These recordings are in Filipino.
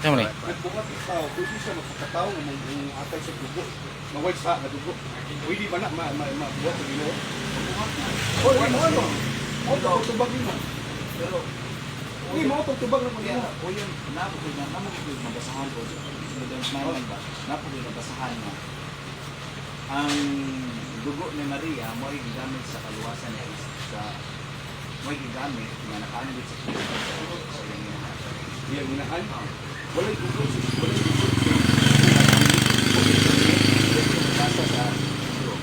Tama ni. Nagbuhat ng tao, pwede siya magpakatao ng mga atay sa dugo. Mawag sa na dugo. Pwede ba na mabuhat sa Ginoo? O, ano? Ano tubag nimo? Pero Hindi mo tubag na mo. o yun, napagod mabasahan ko. Naman ba? Napagod mabasahan na ang dugo ni Maria mo ay gigamit sa kaluwasan niya sa mo ay gigamit na nakaanggit sa Kristo sa iyang inahan. Iyang inahan. Walay dugo. Walay dugo. Basa sa Hebrew.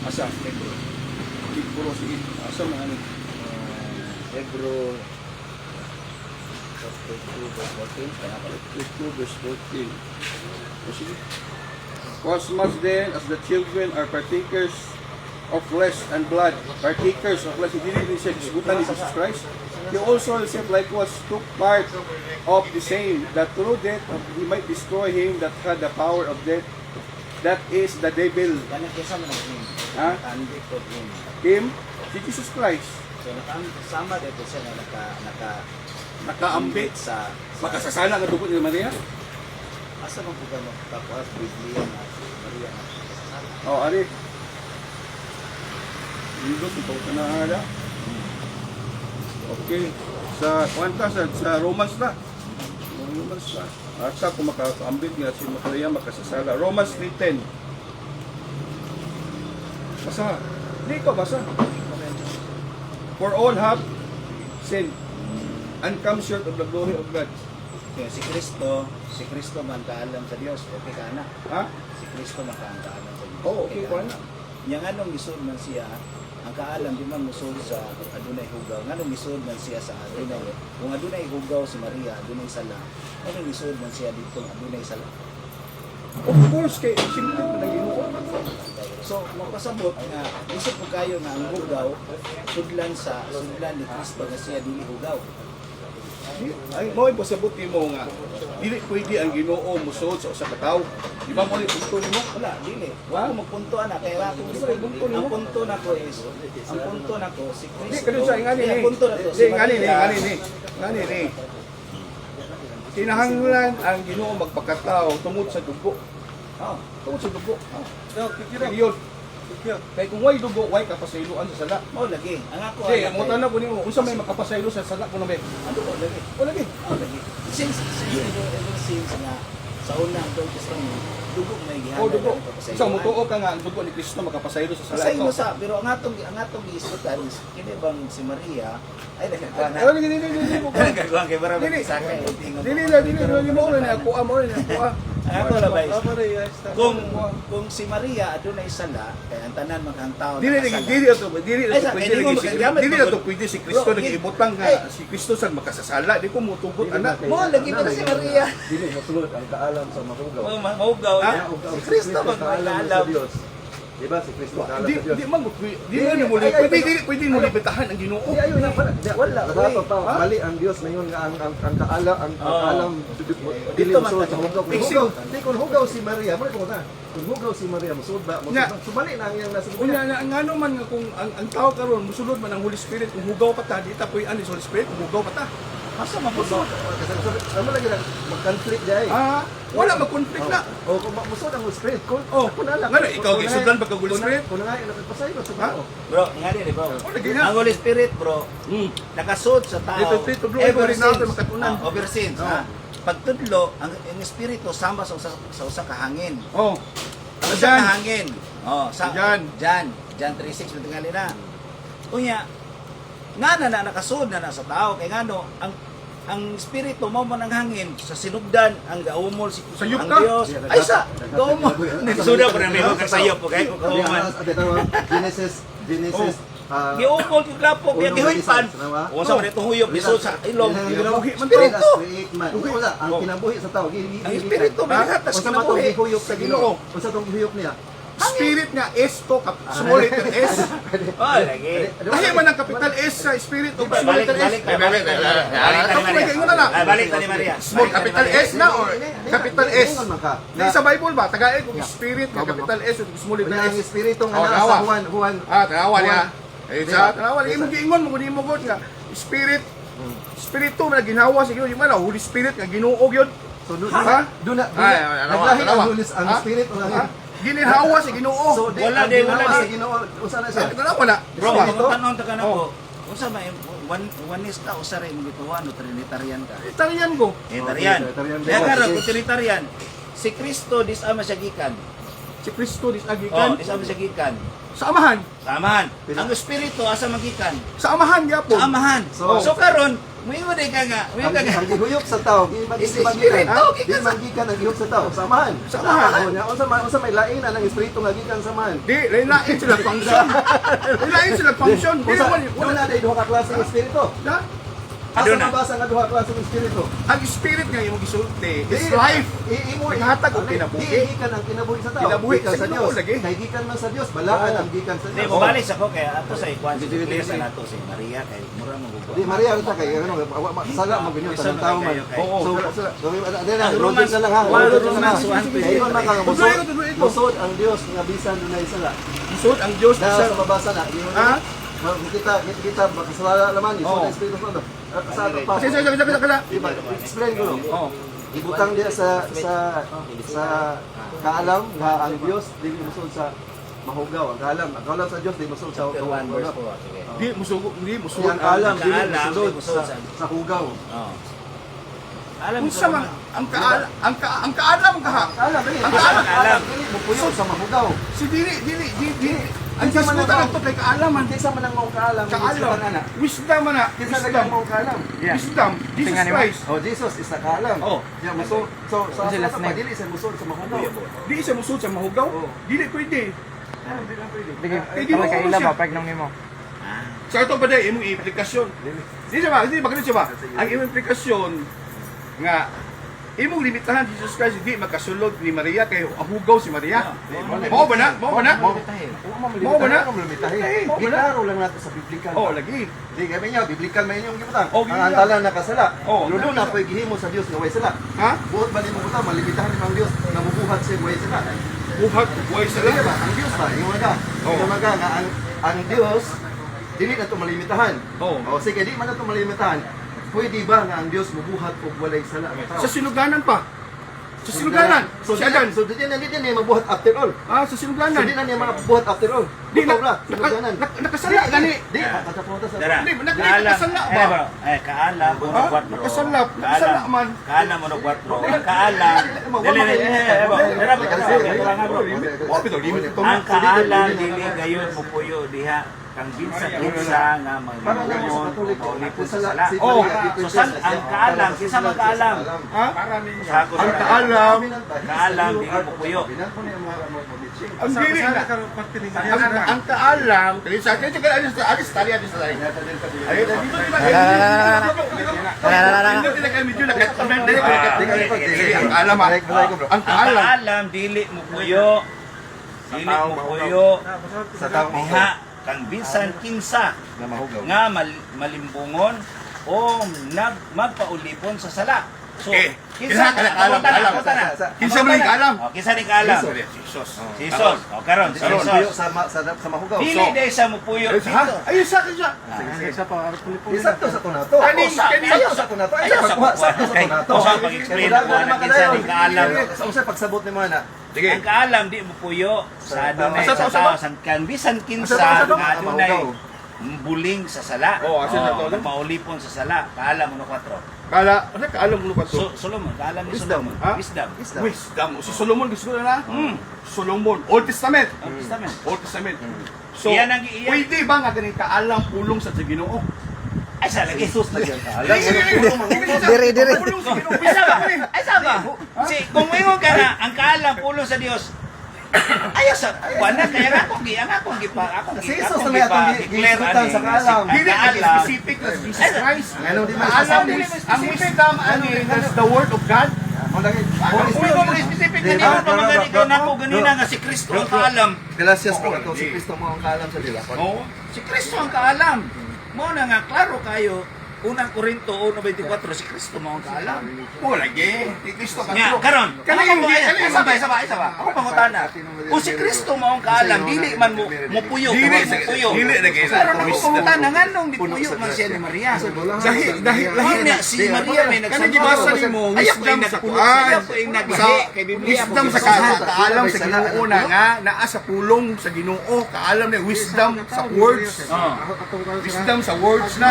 Asa? Hebrew. Puro sige. Asa man ano? Hebrew chapter 2 verse 14. Kaya pala. 2 verse 14. O sige. For as much then as the children are partakers of flesh and blood, partakers of flesh, hindi rin siya disgutan ni Jesus Christ. He also himself likewise took part of the same, that through death he might destroy him that had the power of death, that is the devil. Ganun kesa mo na him. Ha? Nakaanggit ko him. Him, si Jesus Christ, So sama dito siya na nakaambit sa makasasala nga dugo ni Maria. asa man pud mo tapos Biblia na Maria na. O, ari. Indot ito ka na ada. Okay. Sa kwanta sa Romans na. Romans na. At sa kung makaambit nga si Maria makasasala. Romans 3:10. Basa. Hindi ko basa. For all have sinned and come short of the glory of God. Kaya si Kristo man kaalam sa Dios, okay ka na. Ha? Si Kristo man kaalam sa Dios. Oo, okay ko na. Yang anong gisod man siya, ang kaalam di man musod sa adunay hugaw. Nganong gisod man siya sa adunay. Kung adunay hugaw si Maria, adunay sala. Anong gisod man siya dito adunay sala. Of course, kay simple na Ginoo. So, magpasabot nga isip ko kayo nga ang hugaw sudlan ni Kristo nga siya dili hugaw. Ay, mo pasabot mo nga dili pwede ang Ginoo musod sa usa ka tawo. Di ba mo ni punto nimo? Wala, dili. Wa ko magpunto ana kay wa ko ang punto nako is ang punto nako si Kristo. Di kadto sa ingani ni. Ang punto na to Di ngani ni. Kinahanglan ang Ginoo magpakatao tungod sa dugo. Tungod sa dugo. Yun. Kaya kung way dugo, way kapasayloan sa sala. Mao lagi. Ang ako Di, ang utana ko nimo, unsa may makapasaylo sa sala kuno may? ano ko lagi. O lagi. Mao lagi. Since ever since nga sa una ang Old Testament, dugo may gihanan. O dugo. Sa mutuo ka nga ang dugo ni Kristo makapasaylo sa sala. Sa sa pero ang atong giisutan is kini bang si Maria ay nagkuha na. Ano dili mo ka? Nagkuha kay para Dili. sa kay tingon. Dili mo na ako amo ni ako. Ako la ba? Kung si Maria adunay sala kay ang tanan man tao. Dili to pwede si Kristo Bro, nag-ibutang nga si Kristo sa makasasala di ko mutugot anak. Mo lagi pa si Maria. Dili mosulod ang kaalam sa mahugaw. Maugaw. Si Kristo magkaalam. Diba si Kristo kaalam Di sa Dios. di man pwede mo libitahan ang Ginoo. Di ayo na pala. Wala, Dato pa mali ang Dios ngayon nga ang kaalam dili Dito mosulod sa man hugaw. Di kun hugaw si Maria, mo ko na. Kun hugaw si Maria mosulod ba? So mali na ang iyang nasa Unya na ang ano man nga kung ang tao karon musulod man ang Holy Spirit kung hugaw pa ta di ta puy ani sa Holy Spirit kung hugaw pa ta. Asa man pud Ano lagi na mag-conflict dai. Wala mag-conflict na. O kung musod ang Holy Spirit kun Ako na lang. Ngano ikaw gisudlan pagka Holy Spirit? Kun nga nagpasaylo sa tao. Bro, nga din bro. Lagi na. Ang Holy Spirit bro, nakasud sa tao. Dito ever natin makatunan. Ever since, ha. Pagtudlo, ang espiritu sama sa usa ka hangin. Oh. Usa ka hangin. Sa Jan. Jan 3:6 tingali na. Unya, nga na nakasud na sa tao kay ngano ang espiritu mo man ang hangin sa sinugdan ang gaumol si Sayop ang ka. Dios ay sa gaumol suda pa may mga sayop okay ko man Genesis giumol yung lapok yung gihuipan o sa man itong huyop isod sa ilong Ginabuhi man espiritu Wala, ang kinabuhi sa tao. ang espiritu may hatas Unsa ka man na tong buhi gihuyop sa Ginoo? Unsa tong gihuyop niya? Spirit nga S to small letter S. oh lagi Lahi man ang capital S sa spirit o small balik letter S. balik balik ni Maria Small capital S na or capital S. Ingon man ka. Di sa Bible ba tagay kung spirit nga capital S o small letter Ang S. espiritu nga Oh, naa tawa. sa Juan Tanawa niya. Eh sa tanawa lagi mo giingon mo kunin mo god nga spirit Espiritu man ginawa sa Ginoo, yung man Holy Spirit nga Ginoo gyud. So doon Ha? naglahi ang Holy ang Ha? Spirit o Ha? Ginhawa sa Ginoo. So di Wala ang di, ginawa wala sa di. Ginoo usa na siya. Ito na wala. Bro, Bro, kung tanong ta kana Oh. ko, unsa ba oneness ka o sa rin mo gituwa no trinitarian ka? Italian ko. Trinitarian. Trinitarian. Kaya karon kung trinitarian, si Kristo dis ama siya gikan. Si Kristo dis Oh, agikan. dis ama siya gikan. Sa amahan. Samahan. Ang espiritu asa magikan? Sa amahan gyapon. Sa amahan. So- So karon, muingon day ka nga, Ang muingon ka nga. ang gihuyop sa tao, di Espiritu, magikan. Di gikan sa- magikan ang gihuyop sa tao. Samahan. Samahan. O nya unsa may lain ang espiritu nga gikan samahan. Di, lain sila function. Lain sila function. Di Unsa naman, wala day duha ka klase ng espiritu. Na? Asa Aduna. mabasa nga duha ka klase ng espiritu? Ang spirit nga imong gisulti is life. Imo Ihatag og kinabuhi. Gikan ang kinabuhi sa tao. Kinabuhi Gikan sa Ginoo Dios. lagi. Kay gikan man sa Dios, balaan ang gikan sa Hindi, Dios. mabalik ako kaya ato sa ikwan si Iglesia nato si Maria kay mura mo Di Maria ta kay ano sala mo binyo Isa sa na tao kayo, man. kayo. Oo, So, sala. dili Ang Romans na lang ha. Romans Romans na lang. 1:20. Ayun man kang Tuloy ko, tuloy ko. musod ang Dios nga bisan dunay sala. Isod ang Dios Na sa sa mabasa na. Di mo Ha? kita makasala naman ni Oo. sa Espiritu Santo. Sa ato pa. Kasi. Diba? Explain ko. Oh. Ibutang dia sa kaalam nga ang Dios dili musod sa mahugaw. Ang kaalam sa Dios dili musod sa Chapter 1 verse 4. Sige. Di musugo, di musugo. Ang kaalam dili kaalam, musod di musod sa hugaw. Oh. Alam Unsa man ang kaalam kaha. Kaalam dili. Ang kaalam. Dili mo puyo sa mahugaw. Si dili. Ang Kinsa man disputa ang- nato kay kaalaman. Kinsa man ang mao kaalam? Kaalam. Wisdom man na. Kinsa lang mao kaalam? Wisdom. Jesus Christ. Oh, Jesus is the kaalam. Oh. Ya musod. So sa ato pa dili sa musod sa mahugaw. Di siya musud sa mahugaw. Oo. Dili pwede. Sige, Eh, di mo kami kaila siya. ba, pag nung nimo. Sa ito ba dahil imong implikasyon? Di siya ba? Di ba ganun siya ba? Ang imong implikasyon nga imong limitahan si Jesus Christ di magkasulod ni Maria kay ahugaw si Maria. Mao ba na? Mao ba na? Mao ba na? Mao ba na? Giklaro lang nato sa biblical. Oh, lagi. Di kami niya biblical man inyong gibutang. Oh, Ang gibutan. antalan nakasala. Oh, Lulo na po'y gihimo sa Dios nga way sala. Ha? Buot ba nimo butang malimitahan nimo ang Dios nga mubuhat sa way sala. Buhat buhay sa Sige ba? lahat. Ang Dios ba? Ingon ka. Oh. Ingon ka nga ang Dios dili na to malimitahan. Oh. O sige, di man na to malimitahan. Pwede ba nga ang Dios mubuhat og walay sala ang tao? Sa sinuganan pa. Sa sinuganan. So Si Adan. so di na mabuhat after all. Ah, sa So sinuganan. di na niya mabuhat after all. Di Bukaw na na. Sinuganan. nakasala gani. Di, katapunta sa Dara. Hindi, nakasala ba? bro. Kaalam mo Ha? 4. Nakasala. Nakasala man. Kaalam mo 4. Ang kaalam. Dili. Oh, pito limit ito. Ang kaalam dili gayon mo puyo diha kang kinsa nga Para lang sa magmumon Katoliko. maulipon sa Sala- sala. si Oh, Maria, so san ang kaalam kinsa man kaalam? Ha? Sago Ang sa kaalam. Kaalam dili mo puyo. Ang dili na. Ang kaalam. Kaya sa akin, alis tali. Ayun, dito nila kayo medyo nakatulad. Ang kaalam ha. Ang Ang kaalam. kaalam dili mo puyo. Dili mo puyo Sa tao diha kang bisan kinsa na mahugaw. nga malimbungon o magpaulipon sa sala. So, Kinsa ka nakaalam, kaalam. Kinsa man yung kaalam? Kinsa ni kaalam? Jesus. Jesus. O karon, si Karon Jesus. sa mahugaw. Dili day sa mo puyo Ha? dito. Ayun sa akin siya. Isakto sa kunato. Kanin, Ayaw sa kunato. Ayaw sa kunato. Sakto sa kunato. O sa pag-explain ko na kinsa ni kaalam. Sa pagsabot ni mo na. Sige. Ang kaalam di mo puyo sa adunay Asa sa to, asa tao to? san kan bisan kinsa Asa to? nga adunay buling sa sala. Oo, asa na to? Maulipon sa sala. Kaalam mo no 4. Kala, ano kaalam mo ba to? Solomon, kaalam ni Wisdom. Solomon. Ha? Wisdom. Wisdom. Si Solomon, gusto ko na. Solomon. Old Testament. Ang testament. Old Testament. So, Iyan ang iyan. pwede ba nga ganito kaalam pulong sa Ginoo? Ay sa lagi. Jesus na yan. Diri. Pulong sa Ginoo. Ay sa ba? Ay sa ba? Si kung ingon ka na ang kaalam pulong sa Dios. Ayaw sa wala kaya nga akong Si Jesus na may atong gisutan sa kaalam. Dili ka specific na si Jesus Christ. Ano di man Kaalam, ang wisdom, ano is the word of God. Ang lagi. Kung mo specific na niyo pa mga ikaw na po ganina nga si Kristo ang kaalam. Gracias po ato si Kristo mo ang kaalam sa dila. Oo. Si Kristo ang kaalam. Mo na nga klaro kayo unang Korinto 1:24 si Kristo mao ang kaalam. Mo lagi. Ti Kristo ka. Nya karon, Kana ako yung mo isa ba. Ako pangutana. Kung si Kristo mao ang kaalam, dili man mo puyo, Dili, puyo. dili na kayo. Karon ako pangutana nganong di puyo man siya ni Maria. Dahil niya si Maria may Kana gibasa nimo wisdom sa Quran. Sa kay Biblia Wisdom sa kaalam sa Ginoo na nga naa sa pulong sa Ginoo, kaalam na wisdom sa words. Wisdom sa words na.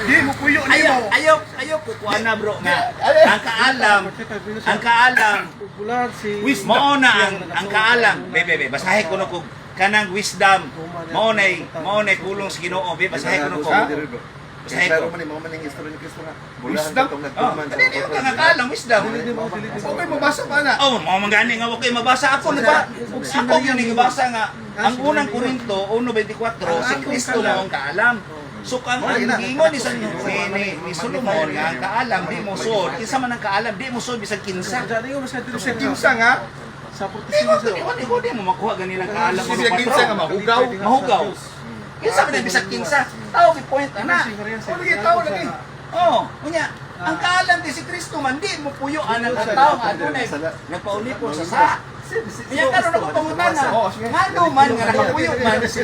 Di mo puyo nimo. Ayaw kukuha na bro nga ang kaalam mao na ang kaalam bebe basahin ko na kog kanang wisdom mao nay pulong sa Ginoo be basahin ko na kog basahin ko Wisdom? Hindi ka nga kaalam wisdom Okay, mabasa pa na. oh mao mangani nga okay mabasa ako yun yung basa nga ang unang Korinto 1:24 si Kristo mao ang kaalam. So kang ingon ni Solomon nga ang kaalam di mo sud kinsa man ang kaalam di mo sud bisag kinsa Sa kinsa nga, di mo makuha ganilang kaalam sa kinsa nga mahugaw. mahugaw kinsa man bisag kinsa tao gi point ana O lagi tao lagi. oh unya ang kaalam di si Kristo man di mo puyo ang tao nga adunay nagpaulipon sa Kaya karon ako pangutana. Ngano man nga nakapuyo man si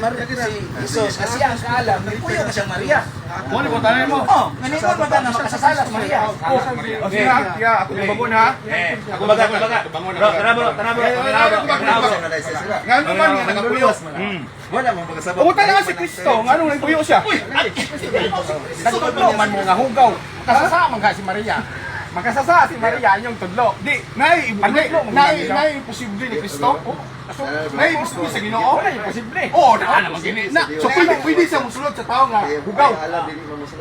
Jesus kasi ang kaalam nagpuyo na siyang Maria. Mo ni botanan mo. Oh, nganingon man ka na makasasala sa Maria. Okay, ya, ako yung bangon ha. Ako baga. Bro, tara. Ngano man nga nakapuyo. Wala mong pagkasabot. Pumunta na nga si Kristo, ngano nagpuyo siya. Nagtudlo man mo nga hugaw. Makasasa man ka si Maria. Makasasa si Maria yung tudlo. Di, nay imposible ni Kristo. Nay imposible sa Ginoo. Wala yung posible. Oo, naman gini. So pwede siya musulod sa tao nga hugaw.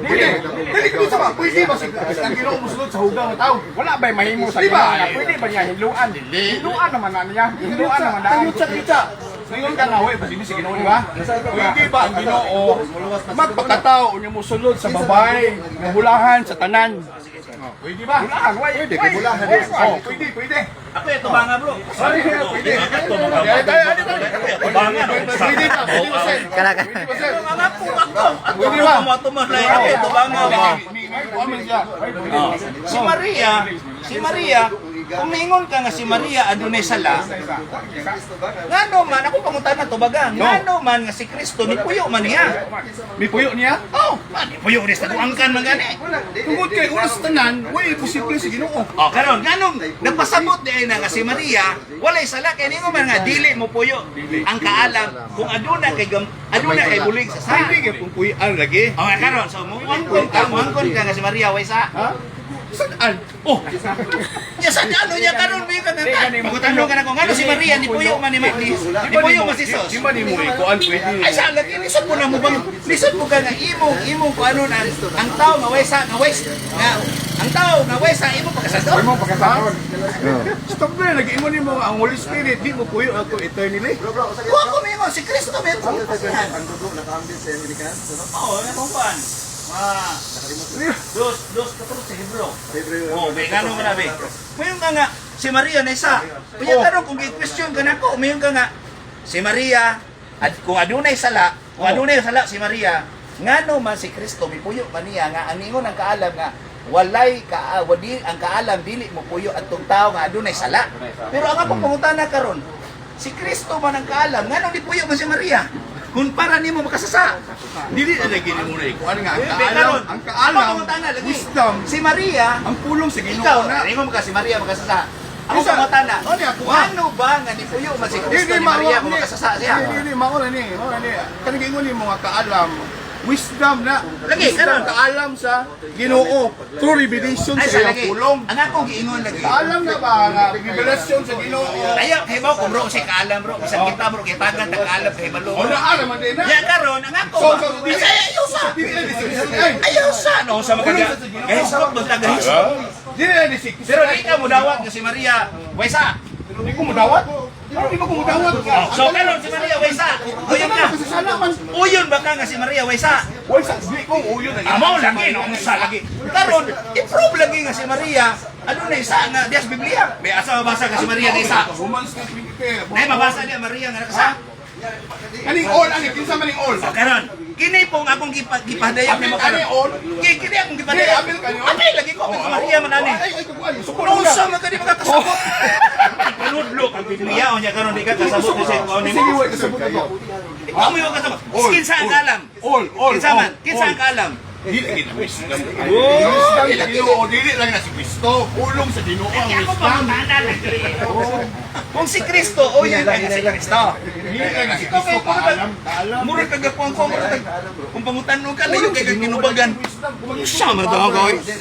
Dili ko sa pwede ba si ang Ginoo musulod sa hugaw nga tao? Wala ba'y mahimo sa Di ba? Ginoo? Pwede ba niya hiluan? Hiluan naman na niya. Hiluan naman na. Kitsa. Ngayon ka nga, pwede si Ginoo, di ba? Pwede ba ang Ginoo magpakatao niya musulod sa babae nga bulahan sa tanan? Pwede ba? Bulahan, why? Pwede, kay bulahan. Oh, pwede. Ako ito ba nga bro? Pwede. Pwede ba, sir? Pwede ba, sir? Pwede ba? Ako ito ba nga ba? Si Maria, kung mingon ka nga si Maria adunay sala, ngano man, ako pangutan na to baga, ngano man nga si Kristo, ni puyo man niya. May puyo niya? Oh, ni puyo rin sa duangkan man gani. Tungkol kay unas tanan, way posible si Ginoo. Oh, karon nganong nagpasabot di na nga si Maria, walay sala kay ningo man nga dili mo puyo ang kaalam kung aduna kay bulig sa sa. Pwede kay kung puyan lagi. Oh, nga karon so muangkon ka nga si Maria way sa. Saan? Oh. Ya sa ano niya karon may ka nga. Magutanong ka na kung ano si Maria ni puyo man ni puyo man si Jesus. Di ba ni mo ikuan pwede? Ay sa lagi lisod mo na mo bang lisod mo ka nga imo ko ano na ang tao nga way nga ang tao nga way sa imo pagkasado. Imo pagkasahon. Stop na, nag-iimo ni mo ang Holy Spirit, di mo puyo ako eternally. Kung ako mingo si Kristo may puyo. Ang dugo nakaambit sa American. Oo, ano kung paan? Dos katulog sa Hebro. Oh, may gano'n mo na, be. Mayroon ka nga, si Maria na isa. Kaya karon kung i-question ka na ko, mayroon ka nga, si Maria, at kung adunay sala si Maria, ngano man si Kristo, may puyo man niya, nga ang ingon ang kaalam nga, wadi ang kaalam, dili mo puyo at tao nga adunay sala. Pero ang akong pangutana karon, si Kristo man ang kaalam, ngano di puyo man si Maria? Kung para nimo makasasa. Dili na lagi ni mo na ikuan nga ang Ang kaalam, wisdom, si Maria, ang pulong sa Ginoo ikaw, na. ringo mo ka si Maria makasasa. Ako Isa, sa matana, ano niya, kuha? ano ba nga ni Puyo man si Kristo ni Maria mo makasasa siya? Hindi, mauna ni. Kanang ingon ni mga kaalam, wisdom na. Lagi, Wisdom, karon. kaalam sa Ginoo through revelation Ay, sa sa iyang lagi. pulong. Ang akong giingon lagi. Kaalam na ba nga revelation sa Ginoo? Ayaw, hibaw ko bro, si kaalam bro. Bisan kita bro, kay tagan ta kaalam kay balo. O na alam man din na. Ya karon, ang ako So, ba? dili- Ay, ayaw sa. Dili na di Ayaw sa no sa magaga. Gahisot mo ta gahisot. Dili na di sikis. Pero di ka mo dawat nga si Maria. Waysa. Hindi ko mudawat. Hindi ko mudawat. So karon si Maria waysa. Uyon ka. Kasalaman. Uyon ba ka nga si Maria waysa? Why sa di ko uyo na. Amaw lagi no sa lagi. Karon i-prove lagi nga si Maria. Ano na isa nga dias Biblia? May asa mabasa ka si Maria na isa. Romans 3:20. Nay mabasa niya Maria nga nakasa. Kaning all ani kinsa maning all? So karon Kini po ang akong gipadayag ni Makano. Kini akong gipadayag. Apil lagi ko kay Maria man ani. Kung sa man kani makakasabot. Kanudlo ang piniyaw niya karon di ka kasabot sa ko ni. Sige, wait, kasabot ako. Ikaw mo yung kasabot. Kinsa ang alam? Kinsa man? Kinsa ang alam? Dili lang Kristo. Wisdom sa Ginoo, dili lang na si Kristo. Ulong sa Ginoo ang Ako pa wisdom. manana lang. Kung si Kristo, o yan lang si Kristo. Dili lang na si Kristo kaalam. Murag kagapuan ko, murag kung pangutanong ka, layo kay kang ginubagan. Siya man daw ako.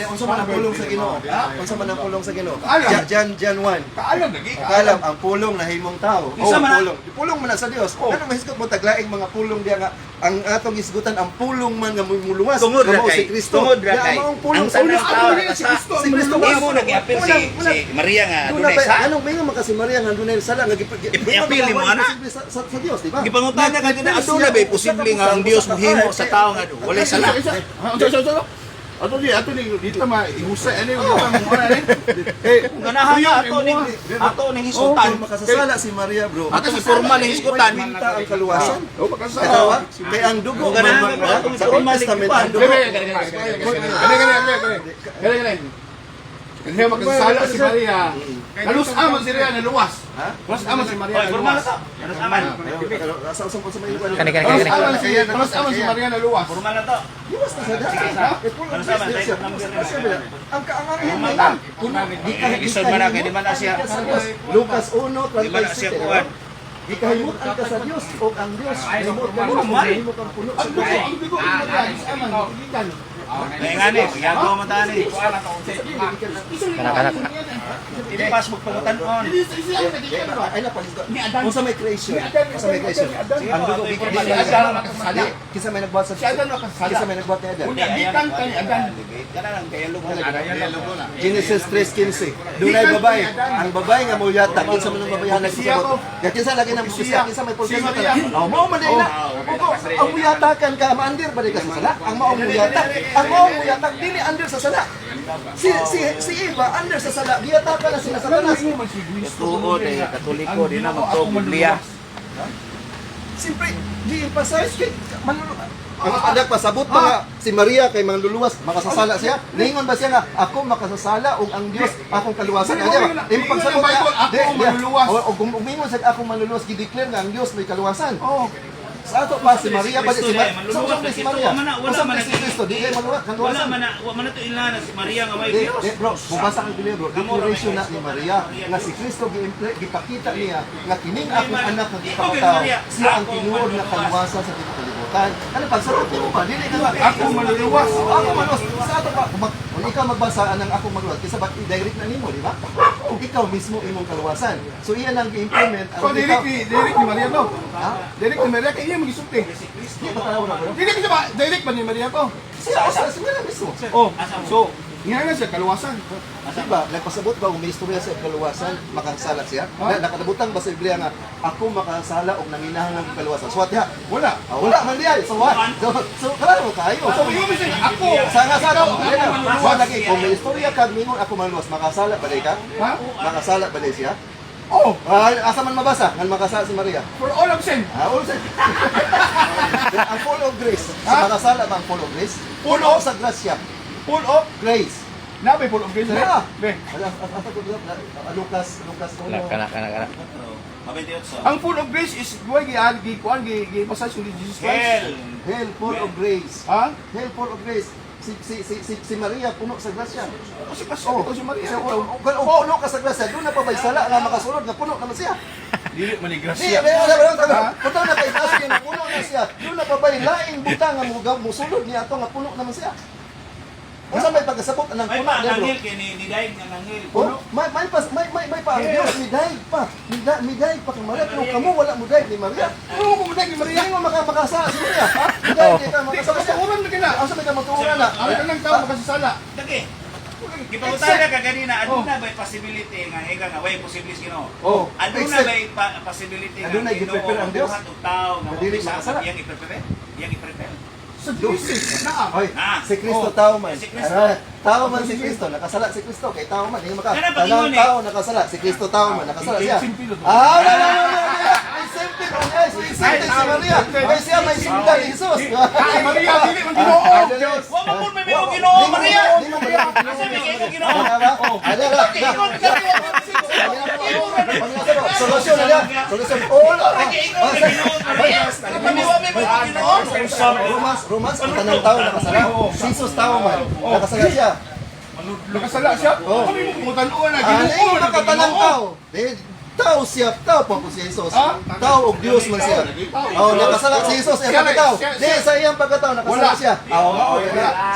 Unsa man ang pulong sa Ginoo? Unsa man ang pulong sa Ginoo? Alam. Jan 1. Kaalam lagi. Alam ang pulong na himong tao. Isa man Pulong. Pulong man na sa Dios. Ano mahisgot mo taglaing mga pulong diya nga ang atong isgutan ang pulong man nga muluwas. Tungod ra Kamo kay si Kristo. Tungod ra kay. Ang pulong Ang sa tanang tao Ano si Kristo? Si Kristo Imo nag-apil si Maria nga Duna dunay ba sa. anong may nga man kasi Maria nga dunay sala nga Iapil mo, ana. sa Dios, di ba? Gipangutan niya kanina aduna ba posible nga ang Dios mohimo sa tao nga wala sala. Ato dito ihusay ano yung mo ani. Kung ganahan nga ato ning hisutan. Kung makasasala si Maria, bro. Ato si formal ning hisutan. Pinta ang kaluwasan. O makasala. Katawa? Kay ang dugo Kung ganahan man nga ato sa Old Testament ang dugo. Kaya magkasala si Maria. Nalus aman si Maria naluwas. Ha? Nalus aman si Maria Formal naluwas. na to. Ano aman? Nalus aman si Maria naluwas. Formal na to. Iwas na sa daan. Ano sa man? Tayo number na. Ang kaangahin mo lang. Lisod man na kay di man na siya. Lucas 1, Di man na siya 37. kuwan. Ikahimutan ka sa Diyos o ang Diyos himot ka mo. Himot ang puno sa Diyos. Ang dugo ni Maria is aman gikan. Kaya nga ni, pagyago mo tani. Hindi pas magpangutan on. Ay na palis ko. Kung sa may creation. Kung sa may creation. Ang dugo bigyan Si Adan makasala. Kisa may nagbuhat sa Si Adan makasala. Kisa may nagbuhat kay Adan. Kunya gikan kay Adan. Kana lang kaya lugo na. Genesis 3:15. Dunay babae. Ang babae nga mo yata kinsa man ang babae na sabot. Kaya kinsa lagi nang pusya, kinsa may pulsa ta. Oh, mao man na. Ang muyatakan ka maandir ba ka sa sala? Ang mao muyata. Ang mao muyata dili under sa sala. Si Eva under sa sala. Giyatakan na sila sa Satanas. Tuod eh Katoliko di na magtuog Biblia. Siyempre, di-emphasize kay ang anak pasabot pa nga si Maria kay manluluwas makasasala siya. Ningon ba siya nga ako makasasala ug ang Dios akong kaluwasan. Ano ba? Imo pagsabot ako manluluwas. O kung umingon sa ako manluluwas gi-declare nga ang Dios may kaluwasan. Sa ato pa si Maria ba si Maria? Si Maria. Wala man si Kristo, di kay maluwas kaluwasan. Wala man to ilana si Maria nga may Di, Dios. bro, bubasa ang libro, declaration na ni Maria nga si Kristo gipakita niya nga kining akong anak nga gipakataw siya ang tinuod na kaluwasan sa kalibutan. Ano pagsagot mo ba? Dili ka ba? Ako maluluwas. Ako maluluwas. Sa ato pa, kung ikaw magbasa ang akong maluluwas, kisa ba direct na nimo, di ba? Kung ikaw mismo imong kaluwasan. So iyan ang gi-implement So direct ni Maria to. Ha? Direct ni Maria kay iya magisulti. Di ba tanaw na ko? Direct ba? Direct ba ni Maria to? Siya mismo. Oh, so nga na siya kaluwasan. Diba, nagpasabot ba kung may istorya sa kaluwasan, makansala siya? Nakadabutang ba sa Biblia nga, ako makasala o nanginahangang kaluwasan? Swat ha? Wala. Wala man diyan. So what? So kalaro mo kayo. So yung mismo ako Sa sa Wa lagi kung may istorya ka mingon ako maluwas, makasala ba ka? ha? Makasala ba siya? Oh, Asa man mabasa ngan makasala si Maria? for all of sin. All said. Ang full of grace. Sa makasala ba ang full of grace? Full of sa grasya. Full of Grace. na may full of grace. Yeah. Be. Lucas 1. Ang full of grace is buhay gi passage ni Jesus Christ. Hell. Hell full of grace. Ha? Hell full of grace. Si Maria puno sa grasya. Kasi ito si Maria. So, puno ka sa grasya, doon na pa ba'y sala nga makasulod nga puno naman siya. Dili man ni Di, grasya. punta na kay grasya nga puno na siya. Doon na pa ba'y laing butang nga musulod niya ato nga puno naman siya. Kung saan may pagkasabot ng May puno pa niya bro. nangil kay ni daig nga nangil. Oh, may pa ang Diyos, miday pa. Miday pa kang Maria. Pero kamu wala mo daig ni Maria. Ano ko madag ni Maria? Hindi mo makasala si Maria. Ha? Miday, di ka Di makasala sa siya. uran na kina. Asa may ka matuuran na? Ano nang tao makasasala? Dagi. Gipangutan ka kanina, aduna ba'y possibility nga ika nga way posibles Ginoo. Oh, Aduna ba'y possibility nga Aduna i-prepare ang Dios. buhat og tawo nga Dili sa makasala. iyang i-prepare. Iyang i-prepare. Sa Jesus na. Hoy, Ah. si Kristo Oh, tao man. si Kristo. Tao man si Kristo, nakasala si Kristo kay tao man. Hindi maka. Kaya Tanang pag-ingon eh. tao nakasala, si Kristo tao man nakasala siya. Simple to. Ah, wala. I say implement niya si Maria. Ay siya may sundan ni Jesus. Si Maria dili man Ginoo. Wa man po may Ginoo Maria. Asa may Ginoo? Solusyon na yan. Solusyon. Oo na. Romans, ang tanang tao nakasala. Jesus tao man. Nakasala siya. Nakasala siya. Kami mo kumutan-on na Ano Ginoo. yung makatanang tao? Tao siya, tao pa po si Jesus. Tao o Diyos man siya. Oh, nakasala si Jesus, eh pagkatao. Di, sa iyang pagkatao, nakasala siya.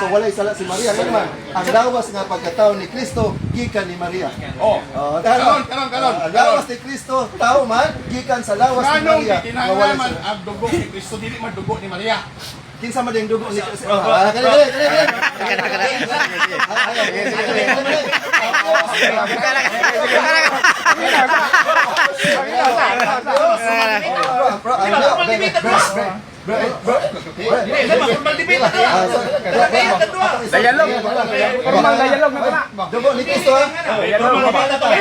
So walay sala si Maria. Ano naman? Ang lawas nga pagkatao ni Kristo, gikan ni Maria. Kanon. Ang lawas ni Kristo, tao man, gikan sa lawas ni Kanong Maria. kinahanglaman ang dugo ni Kristo dili man dugo ni Maria. Kinsa man ding dugo ni Kristo. Dialog. Formal dialog na kana. Dugo ni Kristo ha?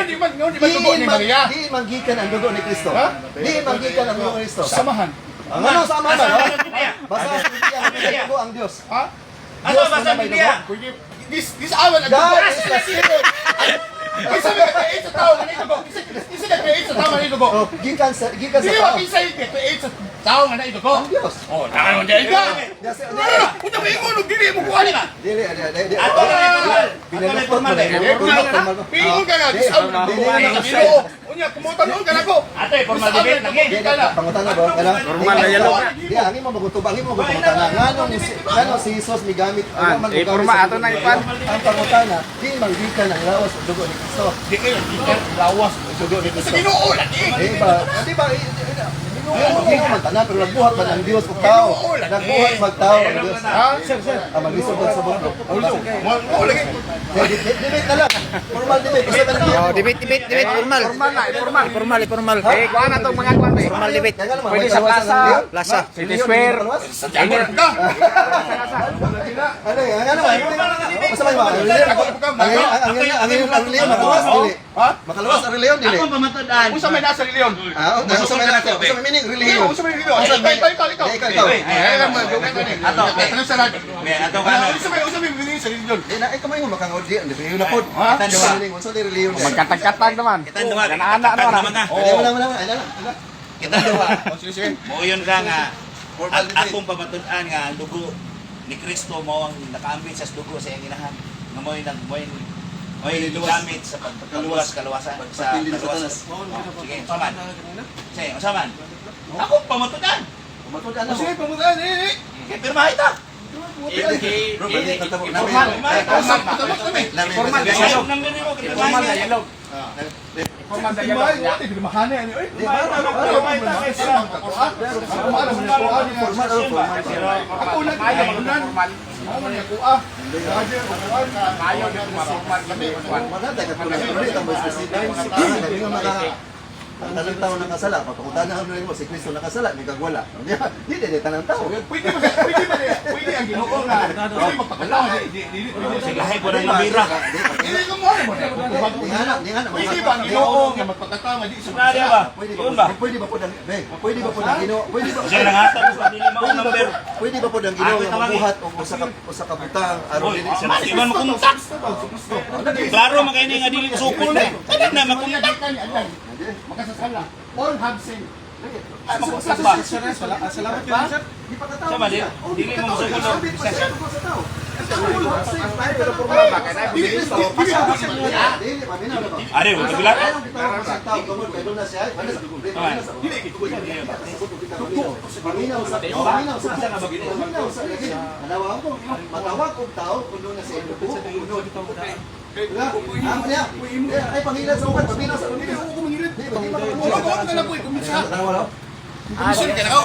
Di man dugo ni Maria. Di manggikan ang dugo ni Kristo. Di manggikan ang dugo ni Kristo. Samahan. Ang ano sa ama ba? Basta sa Biblia ang dugo ang Diyos. Ha? Ano ba sa Biblia? This awan ang dugo. God is the Spirit. Isa na create sa tao nga dugo. Isa na create sa tao nga dugo. Oh, gikan sa Dili tao. wa kinsa create sa tao nga dugo. Ang Diyos. Oh, nakaon dai ka. Yes, Unta ba ingon dili mo kuha ka. dili. Ato na formal. Binalukot mo na. Pingon ka nga this awan ang dugo nga Ginoo. Unya kumutan-on ka nako. Ato formal debate lagi. Pangutana ba? Kala? Normal na yellow na. Di, angin mo magutubang mo pangutana. Ngano si Jesus migamit. Forma ato na ipan. Ang pangutana, di manggikan ang lawas ng dugo ni Kristo. Di kayo gikan lawas dugo ni Kristo. Ginoo lagi. Di ba, Ginoo man tanan pero nagbuhat man ang Dios ug tao. Nagbuhat magtao ang Dios. Ang maglisod sa mundo. Mo lagi. Debate na lang. Formal debate. Basta ka na. Debate, formal. Formal. Kuha na tong mga kuwan. Formal debate. Pwede sa plaza. Plaza. City Square. Santiago ka. Ano yan? Ano ba? Basta may mga ang leon makaluwas dili. Ha? Makaluwas ang leon dili. Ako pamatudan. Unsa may nasa reliyon? Unsa may meaning religion? Unsa may reliyon? Ikaw. Ato. Ano sa radyo? Ato ka. Unsa may meaning sa reliyon? Di na ay kamay mo makangod di. Religion na pod. Ha? Unsa di religion? Magkatag-katag naman. Kita duwa. Anak naman. Ay na. Kita duwa. Sige. Muyon ka nga. Formal debate. Akong pamatudan nga ang dugo ni Kristo mo ang nakaambit sa dugo sa iyang inahan. Nga mo'y gamit sa kaluwasan sa kaluwasan. Sige, usaman. Sige, usaman. Akong pamatudan. Matudan na mo. Sige, pamutan. Kaya pirmahay ta. Formal Dialog ng ganito. Formal dialog. Formal dialog. Ako lang ayaw formal. Ayaw din formal kami. Ang tanang tao nakasala, papakutan na mo si Kristo nakasala, may kagwala. Di tanang tao. Pwede ang Ginoo nga. Pwede magpakalaw. Sigahay ko ng labira. Hindi ko mo Di nga na. Pwede ba ang Ginoo nga magpakatama di sa Nadia ba? Pwede Yun ba? ba po ng Ginoo? Siya nangata ko sa dili mo number. Pwede ba po ng Ginoo nga mabuhat o sa kabutang aron dili siya Di man makumtak. Klaro makaini nga dili sukol na. Kani na makumtak. Makasasala. All have sinned. Ay makumtak ba? Salamat kayo, sir. Di pa katao. Sama dili mo sukol na. Are mo kabila. Matawag kong tao kung doon na sa ilo po. Ay, pangilan sa upan. Paminaw sa upan.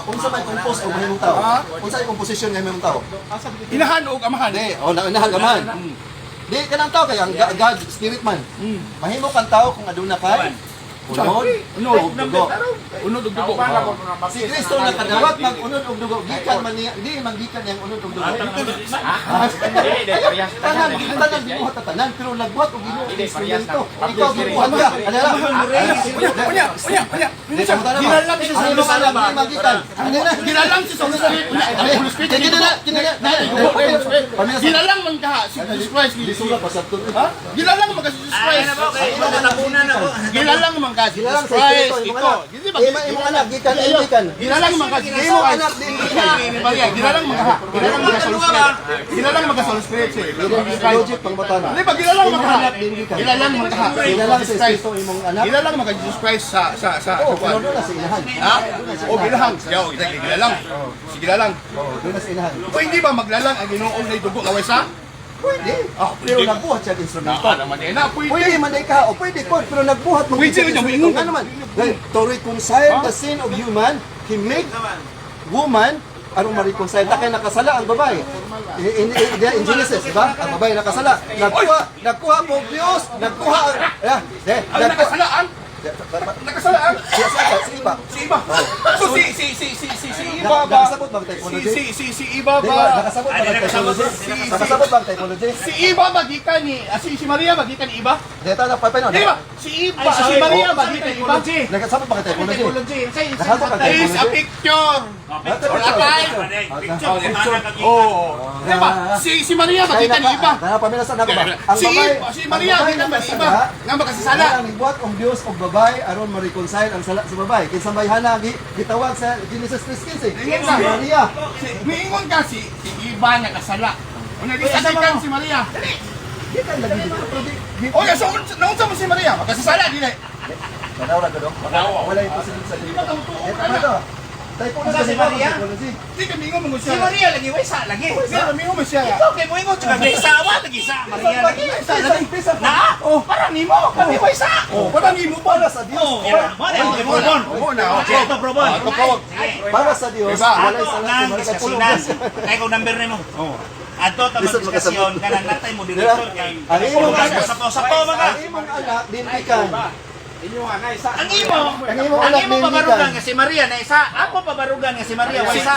Kung sa may compose o may tao. Kung sa may composition ng may tao. Inahan o amahan. Di, o nahalgaman. Di, kanang tao kaya ang God, spirit man. Mahimo kang tao kung aduna ka. Unod, og dugo. Unod og dugo. Si Kristo nakadawat mag unod og dugo. Gikan man niya, di man gikan yang unod og dugo. Tanan gibuhat tanan pero nagbuhat og Ginoo ang instrumento. Ikaw gibuhat ka. Ano lang? Ginalang siya sa imong anak ni magikan. Ano na? Ginalang si Holy Spirit. Ginalang man ka si Jesus Christ. Disuga pasab to. Ginalang man ka si Jesus Christ. Ginalang man ka si Jesus Gilalang sa Christ. Kristo imong Iko. anak. Imong anak gikan gikan. Ginalang man ka si Jesus Imong Christ. anak din gikan. Ginalang man ka. Ginalang man ka sa Holy Spirit. Ginalang man ka sa Holy Spirit. Logic pangbatana. Di ba ginalang man ka? Anak din gikan. Ginalang man ka. Gilalang sa Kristo imong anak. Ginalang man ka Jesus Christ sa Oh, kuwan. doon na sa ilahan. Ha? O gilalang. Yo, gilalang. Si gilalang. Doon na sa ilahan. Pwede ba maglalang ang Ginoong na dugo nga waysa? Pwede. Pero nagbuhat siya ng instrumento. Naman eh na pwede. Pwede man day ka o pwede ko pero nagbuhat mo Pwede siya ng rin yung instrumento. ingon. Ano naman? To reconcile the sin of human, he make woman aron ma-reconcile ta kay nakasala ang babae. In Genesis, di ba? Ang babae nakasala. Nagkuha po Diyos, nagkuha Ang nakasalaan. Nakasalaan. si Iba. Si Iba. So si Iba ba? Nakasabot ba ang typology? Si Iba Di ba? ba? Nakasabot ba ang typology? Nakasabot ba ang typology? Si Iba magikan ni si Maria magikan ni Iba? Dito na papay no. Di ba? Si Maria magikan ni Iba? Nakasabot ba ang typology? Nakasabot ba ang There is a typology? picture. Oh. Di ba? Si Maria magikan ni Iba. Kaya pamilasan ako ba? Ang Si Maria magikan ni Iba. Nga makasasala. Ang ibuat ang Dios og babae aron ma-reconcile ang sala sa babae. Kinsa bayhana gitawag sa Genesis 3:15. Si Maria. Miingon ka si Iba nakasala. Una di sagikan si Maria. Gikan lagi dito. O ya so naunsa mo si Maria? Makasasala di na. Tanaw ra gado. Wala yung posible sa dito. Ano to? Typology Si Maria? Di ka mingon mo Si siya. Maria lagi waysa lagi. Pero mingon mo siya. Ikaw kay mo ingon ka waysa wa lagi sa Maria lagi. Pisa Na? Oh, para nimo kami waysa. Oh, para ni mo para sa Dios. Oh, ya. Mo na mo bon. Oo na. Okay, ito probon. Para sa Dios. Diba? Wala Ato sa nang lahat. diskasinan. Kay ko number nimo. Oh. Ato ta Lisod magdiskasyon kanang natay mo direktor kay. Ang imong anak. Sapo mga. Ang imong anak din ikan. Ang imo. Ang imong Ang anak imo din pabarugan ikan. nga si Maria na isa. Ako pabarugan nga si Maria waysa.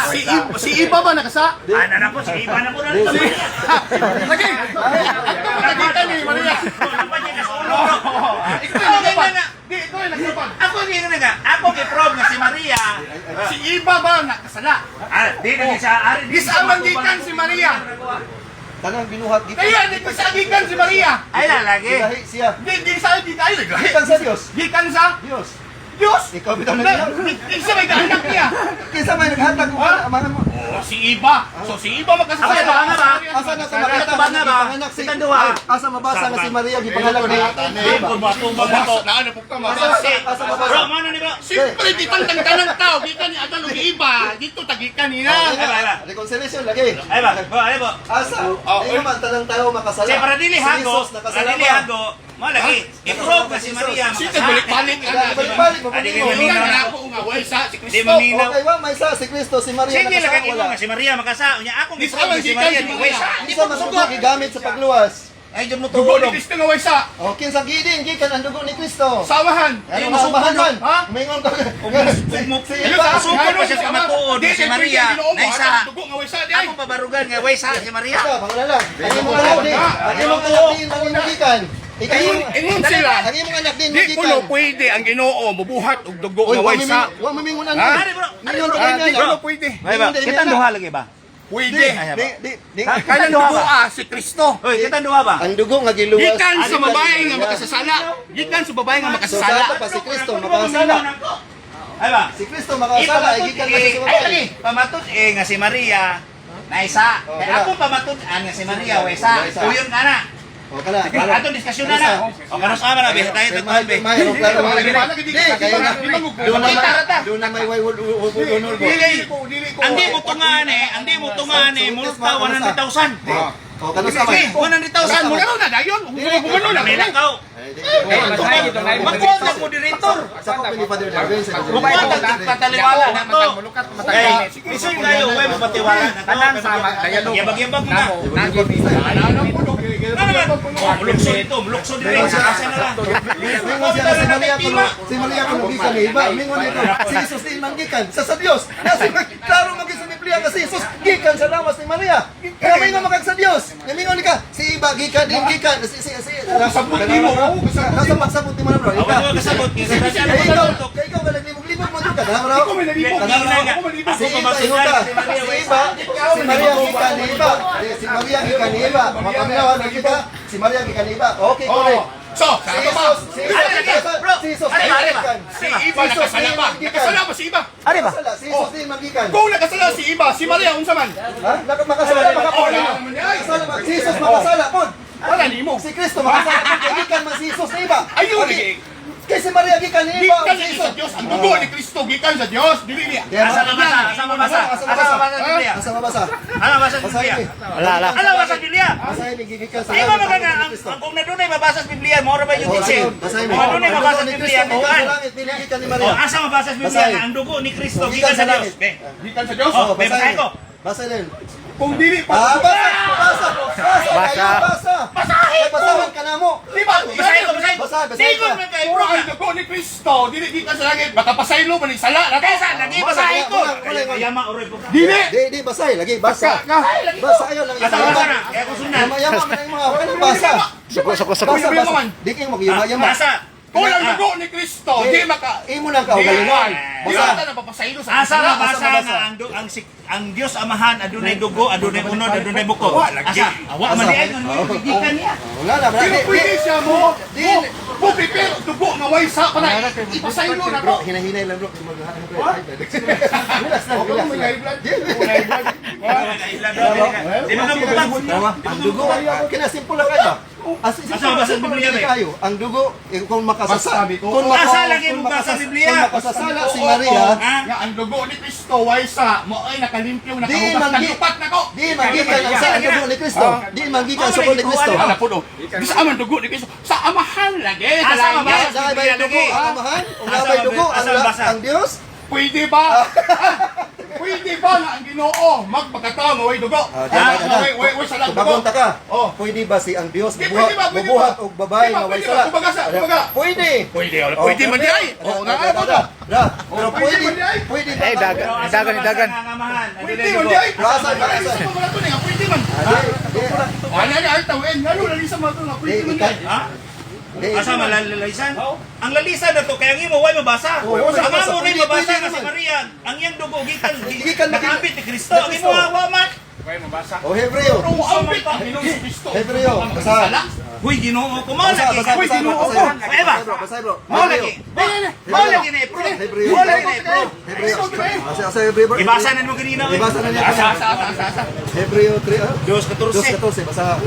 Si Iba ba nakasa? Ana na po si iba na po na. Lagi. Ato mo nakita ni Maria. Ikaw nga nga. Di ito ay nagsapan. Ako di nga. Ako gi-probe nga si Maria. Si Iba ba nakasala? Ah, di na siya ari. Gisamang gikan si Maria. Tanang binuhat gito. Kaya di ko sa gikan si Maria. Ay lalagi. Lahi siya. Di sa di tayo naglahi. Gikan sa Dios. Gikan sa Dios. Diyos. Ikaw bitaw na niya. Isa may anak niya. Kinsa may naghatag ko mga mo. Oh, si Iba. So si Iba Asa magkasasala. ba nga ba? Asa na sa makita Asa ba nga ba? gipanganak si Kitang duha. Asa mabasa nga si Maria gipanganak ni Eva. Naano po ka Asa Bro, mabasa. mano ni bro? Siyempre, di tanang tao. Gikan ni Adalo Iba. Dito tagikan niya. Reconciliation lagi. Ay ba? Ay ba? Asa? Ay man tanang tao makasala. Siya para dili Si hago. Jesus nakasala Para dili ba? hago. Mo lagi. I-probe ka si Maria. Siyempre, balik-balik nga na. Balik-balik mo Adi mo. kayo Hindi na ako nga way sa si Di Kristo. mo ninaw. Okay, wa may sa si Kristo si Maria Sige lang imo nakasala. nga si Maria makasa. Unya akong Di i-probe sa si man, Maria gikan di si waysa. Maria. Di Isa mo man sugot. gigamit sa pagluwas. Ay jud mo Dugo ni tubo. Kristo nga way sa. O kinsa gidin gikan ang dugo ni Kristo. Sawahan. Ano Di mo mo sumahan man? Ha? Mingon ka. Ayun sa Sugod pa siya sa matuod Di, si Maria. Ginoo mo, Na isa. dugo nga way sa di. Ako pabarugan nga waysa si Maria. Ikaw, pangalala. Ang imong anak din. Ang imong anak din ang nagikan. Ikaw Ingon sila. ang imong anak din Di nagikan. kuno pwede ang Ginoo mabuhat og dugo Oy, nga way sa. wa mamingon Ha? ana. Ari bro. Mingon ka Di ganyan. kuno pwede. Ay ba? Kita duha lagi ba? Pwede. Di. Kanang dugo si Kristo. Oy, kita duha ba? Ang dugo nga giluwas. Gikan sa babae nga makasasala. Gikan sa babae nga So makasasala. dato pa si Kristo makasala. Ay ba? Si Kristo makasala ay gikan na sa Ay babae. lagi, pamatud nga si Maria na isa. Oh, Kaya wala. ako pamatud nga si Maria wa isa. Wa isa. Tuyon ka na. O kana. Ato diskusyon na na. O kanos ama na bisan tayo Mahal, tatlo. mahal, klaro. Di, Kaya na. Doon na Kita rata. doon na may way unol mo. Ang di mo tungan multa 100,000. O kana sa Okay, 100,000 mo. Ano na dayon? Gumano na. May nakaw. Magkuha mo direktor. Sa ko ni Father Darwin sa Magkuha pataliwala na to. Kaya isoy kayo way mo patiwala na to. Tanan sama dialog. Yabag-yabag mo na. Ano po Mulukso dito, mulukso dito. Asa na lang. Mingon siya si Maria si Maria kuno gikan ni iba. Mingon dito. Si Jesus di man gikan sa Dios. Kasi klaro maging sa Biblia nga si Jesus gikan sa lawas ni Maria. Kaya mingon magag sa Dios. Mingon ka si iba gikan din gikan si Kasabot mo. Nasa pagsabot ni Maria bro. Ako kasabot. Ikaw ba naglibog mo ka na bro? Ikaw may nalibog. Ako Si iba, masugal iba. si Maria Si Wesa. iba, si Maria gikan ni iba. Si Maria gikan ni iba. Mapaminawan na kita. Si Maria gikan ni iba. Okay, correct. So, Si sa ba? Jesus, Si Iba nakasala ba? Nakasala ba si Iba? Ano ba? Si Jesus din magikan. Kung nakasala si Iba, si Maria unsa man? Ha? Makasala makapon. Wala naman ay. Si Jesus makasala pod. Wala nimo. Si Kristo makasala pod. Gikan man si Jesus ni iba. Ayun Okay. Kay si Maria gikan ni iba. Gikan Si sa Jesus. Dios. Ang dugo ni Kristo gikan sa Dios. Dili niya. Asa mabasa? Asa mabasa? Asa mabasa sa Biblia? Asa mabasa? Ano mabasa sa Basahin Biblia? ni. Wala, wala. Ano mabasa sa Biblia? Basahin ni gikan sa Di ba magaga ang kung nadunay mabasa sa Biblia, mo ra ba yung teaching? Basahin Kung nadunay mabasa sa Biblia, mo. tuan. Langit gikan ni O, Maria. asa mabasa sa Biblia Basahin. na ang dugo ni Kristo Gikan gikan sa sa Dios? langit. Be. Gikan sa Dios. Oh, basahin ko. Basahin. Kung dili Ah, pa. basa. Basahin. Basahan ka na mo. Di ba? Basahin ko, basahin ko. Basahin Tingol ka. man kay Puro bro. ang dugo ni Kristo. Dili gikan sa langit. Baka pasaylo man sala na. Kaysa lagi basahin ko. Wala. Yama oray po. Dili. Di basahin lagi. Basa. Ka. Basa ayaw lang. Asa mabasa na? Kaya ko sundan. Yama man ang mga wala basa. Suko. Basa. Di kayo magyama-yama. Basa. Kung ang dugo ni Kristo, di maka. Imo lang ka ugalingon. Di Basa. ba na papasaylo sa Asa sala? mabasa basa. nga ang Dios Amahan adunay dugo, adunay unod, adunay buko. Asa? Awa man di ay gikan niya. Wala na. Pero pwede siya mo. Di. Mo prepare dugo nga way sa pa na. Ipasaylo na Bro, to. hinahinay lang bro. Relax lang. Ako may high blood. Di ba nga bukbang? Ang dugo, kina simple lang kayo. Asa mabasa sa Biblia, be? kayo. Ang dugo, kung makasasala, Sabi ko, asa lagi mo basa sa Biblia? Kung makasasala si Maria, Nga ang dugo ni Kristo way sa mo ay nakalimpyo Di nakahugas man- nagtupat nako. di magikan ang sa dugo ni Kristo. Di magikan sa dugo ni Kristo. Ala po do. Di sa amang dugo ni Kristo. Sa amahan lagi. Asa Sa mabasa? langit. Sa ba yung dugo ang amahan? Kung Asa nabay dugo asa mabasa? ang Diyos? Pwede ba? Pwede ba na ang Ginoo magpakataw nga way dugo? Way sa lang dugo. Bagunta ka. Oh. Pwede ba si ang Diyos Di, pwede ba, pwede bubuhat ba? og babae Di ba, nga way pwede sala? ba? Kumbaga sa- kumbaga. Pwede. Pwede, pwede man di ay. Oh, na ano to? Pero pwede. Pwede ba? Eh, dagan. Dagan. Pwede man di ay. Basa, basa. Sa mga to nga pwede man. Ano ni ay tawin? Ano lali sa mga to nga pwede man di ay. Ha? Asa malalalisan? Ang lalisan na to, kaya ang imo, way mabasa. Oo, way Ang mabasa. amo rin Pwede, mabasa pwede nga si naman. Maria. Ang iyang dugo, gikan, Gikan na- nakambit ni Kristo. Ang imo, waman. O Hebreo. Pero ang bit ang Ginoo si Kristo. Hebreo. Basa. Huy, ginoo ko. Mao Basa, lagi. basa, Huy, basa, ginoo basa, ko. basa. Eba. Basa, bro. Mao lagi. Mao lagi na i-pro. Hebreo. Mao lagi na i-pro. Hebreo. Asa Hebreo, bro. Ibasa na mo ganina. Ibasa na niya. Asa. Hebreo 3. Diyos 14. 14. Basa.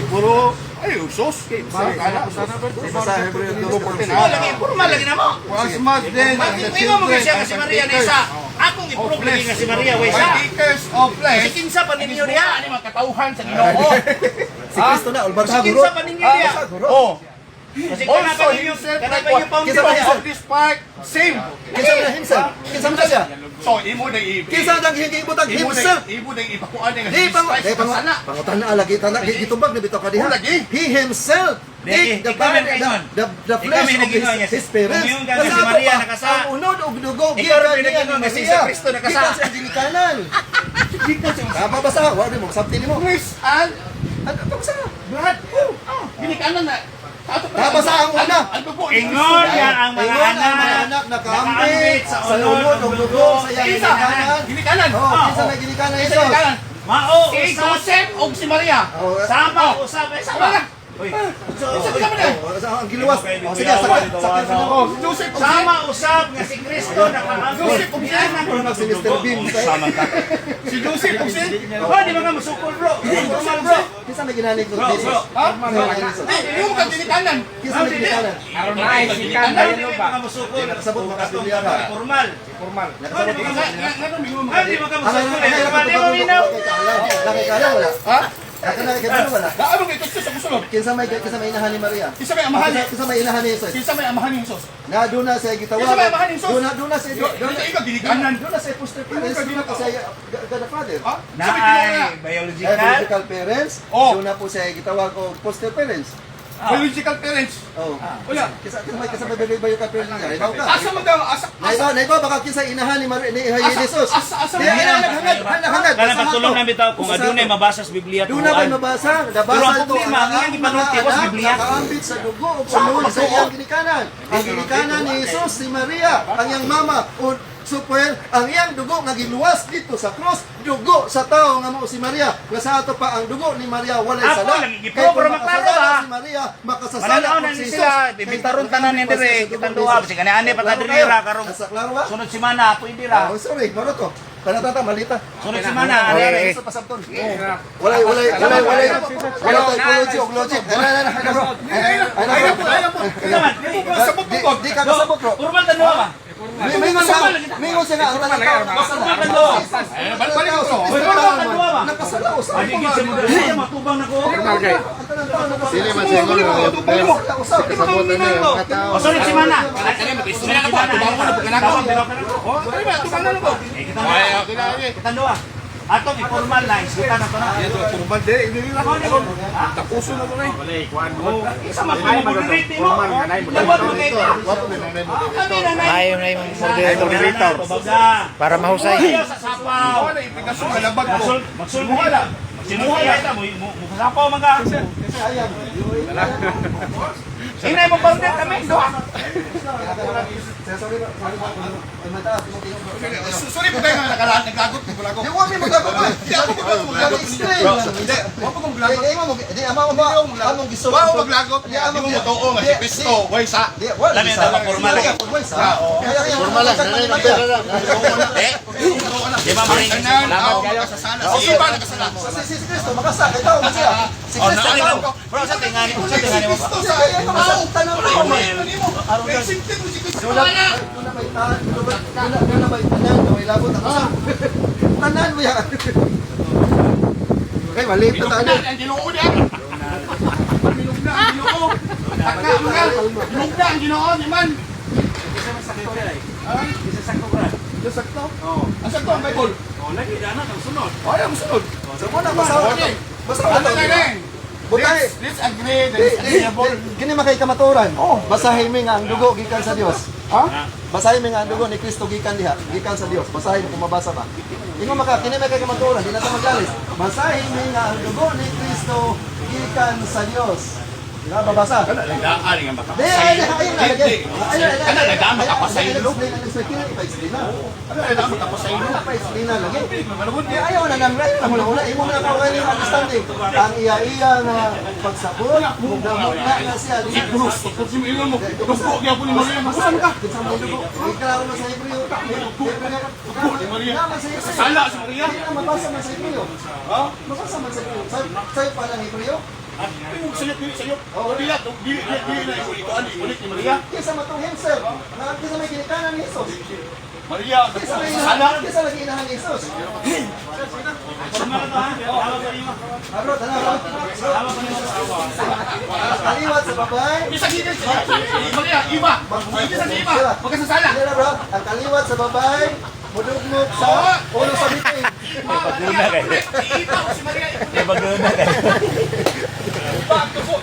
Puro ay usos. Basa Hebreo 2:14. Mao lagi. Formal lagi na mo. Was much then Bakit mo mo siya nga si Maria na isa? Akong i-prove lagi nga si Maria wa isa. partakers of flesh. Kasi kinsa pa ninyo diha? Ano mga katauhan sa Ginoo? Si Kristo na. Ulbar Kasi sa guro. kinsa pa ninyo diha? Oh. Kasi kana pa Also ninyo, himself kana pa like yung foundation. Kinsa ba of this part same. Kinsa na himself? Kinsa man siya? So imo na Kinsa nang higibutang himself? Imo na ipakuan nga Di pang sana. pangutan na lagi tanak gitubag na bitaw ka diha. Oh, lagi. He himself Di, take the ikaw body, may kaingon. the flesh Ikaw may of nagingon niya. his parents. Kumiyon ka nga si Maria nakasa. Ang unod og dugo Ikaw rin may nagingon nga si Kristo nakasa. Gikan sa ginikanan. Apa basa? Wa di mo sabti nimo. Chris and Ano basa? blood. Binikanan na. Nabasa ang una. Ang dugo. Ingon ya ang mga Ingon ang mga anak. anak nakaambit Nakaambit sa unod og dugo sa iyang Kinsa? ginikanan. Ginikanan. Oh, kinsa na ginikanan Kinsa ito? ginikanan. Mao Si usab. Joseph o si Maria. Oh, Sama usab ay Sama na. sama. Uy. ang giluwas. Oh, sige, sakit na ako. Oh, Joseph o si Sama usab nga si Kristo nakaambit. Joseph o si Anak Ano na si Mr. Bean? si Joseph o si Ba di mga masukol bro. Formal bro. Kinsa may ginani ko? Bro, bro. Ha? Hindi mo ka ginikanan. Kinsa may ginikanan? Aron na ay sikan Ano dayon di ba? mga masukol. Nakasabot mo kasi Biblia ka. Formal. Formal. Nakasabot mo. Ano di mga masukol. Ano Formal di mo minaw. Nakikala wala. Ha? Ako na kay Bruno wala. Naano kay Kristo sa musulod? Kinsa may inahan ni Maria. Kinsa may amahan ni Kinsa may inahan ni Jesus. Kinsa may amahan ni Jesus? Na doon na siya gitawag. Kinsa may amahan ni Jesus? Doon na siya Doon sa ikaw ginikanan. doon na siya foster parents. Doon na po siya God the Father. Ha? Na Sabi ko ay na. biological. Biological parents. Oh. Doon na po siya gitawag o foster parents. Biological parents. Oh. Wala. Kinsa may biological parents niya. Ikaw ka. Asa man daw asa Naiba baka kinsa inahan ni Maria ni Jesus. asa Di ay hangad. Kaya patulong namin tao kung adunay mabasa sa Biblia Doon na ba mabasa? Pero Nabasa ang ito problema, ang iyang ipanulti ko sa Biblia. Nakaambit sa dugo o ulol sa iyang ginikanan. Ang ginikanan ni Jesus, si Maria, ang iyang mama, o Supoel, ang iyang dugo nga giluwas dito sa cross, dugo sa tao nga mo si Maria. Nga sa ato pa ang dugo ni Maria walay Ako, sala. lagi Kaya kung pero maklaro makasasala ba? si Maria, makasasala Mananaw po na si ni Jesus. sila, bibitaron tanan ni dire, kitang duha kasi kani pa ta dire ra karong Nasa klaro ba? sunod semana pwede ra. Oh, sorry, maro to. Panatata, malita. Sunod semana Wala ari. sa pasabton. Wala ecology og logic. Di ka kasabot bro. Kurban ta duha ba? Mingon siya nga ang balik ko. nakasalaos. Ay gid sa mga ay matubang nako. Sili man siya ngolo. O sunod semana. Kani mo istorya na po. Tubang mo na pagkanako. Oh, ay ba tubang na ko. Kitang duha. Atong i-formal na, isita na to na. Formal di, hindi na ko. Tapuso na ko na. Isa mag-moderate mo. Labot mo kayo. Ayaw na yung moderator para mahusay. Sa sapaw. Ano ipigasong halabag ko. Magsulmuha lang. Sinuha yan. Sapaw mga. Inay mo partner kami. Doha. Sorry po kayo nga naglagot ko pala ko. Di mo mi magagot ba? Hindi ako Explain. Hindi, wala ko maglagot. Di ama mo among giso. Wow, maglagot. Di mo motoo nga si Kristo, way sa. Di wala. Lami na formal. Formal lang, nanay ng pera lang. Di ba maring Tanan, tao makasasala. Si iba nakasala. Si Kristo makasa kay tao man siya. Si Oh, Kristo nani tao. mo. Bro, sa tingani mo, sa tingani mo. Kristo sa Tanong mo. May simple mo si Kristo. Doon na may tanan, doon na may tanan, may labot ako sa. Tanan mo yan. Okay, maliit na tanan. Ang ginoo niya. Bilog na ang ginoo. Taka mo nga. Bilog na ang ginoo ni man. Yung sakto? Oo. Ang sakto ang Bible. Lagi dana ang sunod. Oh, ang sunod. So mo na basaw ito. Basaw Ano ito. na rin? Butay. Let's agree that it's agreeable. Kini makay kamaturan. Basahin mi nga ang dugo gikan sa Dios. Ha? Basahin mi nga ang dugo ni Kristo gikan diha, gikan sa Dios. Basahin kung mabasa ba. Ingon maka kini makay kamaturan, di na ta magalis. Basahin mi nga ang dugo ni Kristo gikan sa Dios. Di ba babasa? Kana nagdaan nga baka. Di, ayun na lagi. Kana nagdaan makapasay Ayun, lo. ipa-explain na. Ano nagdaan makapasay lo. Ipa-explain na lagi. Malabot Di ayaw na nang right na mula-mula. Imo na ako kayo understanding. Ang iya-iya na pagsabot, mugdamot na siya. Di Bruce, pag si Milo mo, dugo niya po ni Maria. Masan ka? Iklaro mo sa Hebreo. Dugo ni Maria. Naman sa Hebreo. Sala si Maria. Hindi na mabasa man sa Hebreo. Mabasa man sa Hebreo. Sa'yo pa lang Hebreo. Yung salit niyo sa'yo. Dili na ulit ni Maria. Kisa matong himself. Kisa may kinikanan ni Jesus. Maria, Kisa lagi inahan ni Jesus. Bro, tanaw. Kaliwat sa babay. Isa gini si Maria, iba. Isa sa iba. Magkasasala. Hindi na bro. Ang kaliwat sa babay. Mudugmok sa ulo sa biting. Iba si Maria. Ibaguna kayo. Iba ang tubo.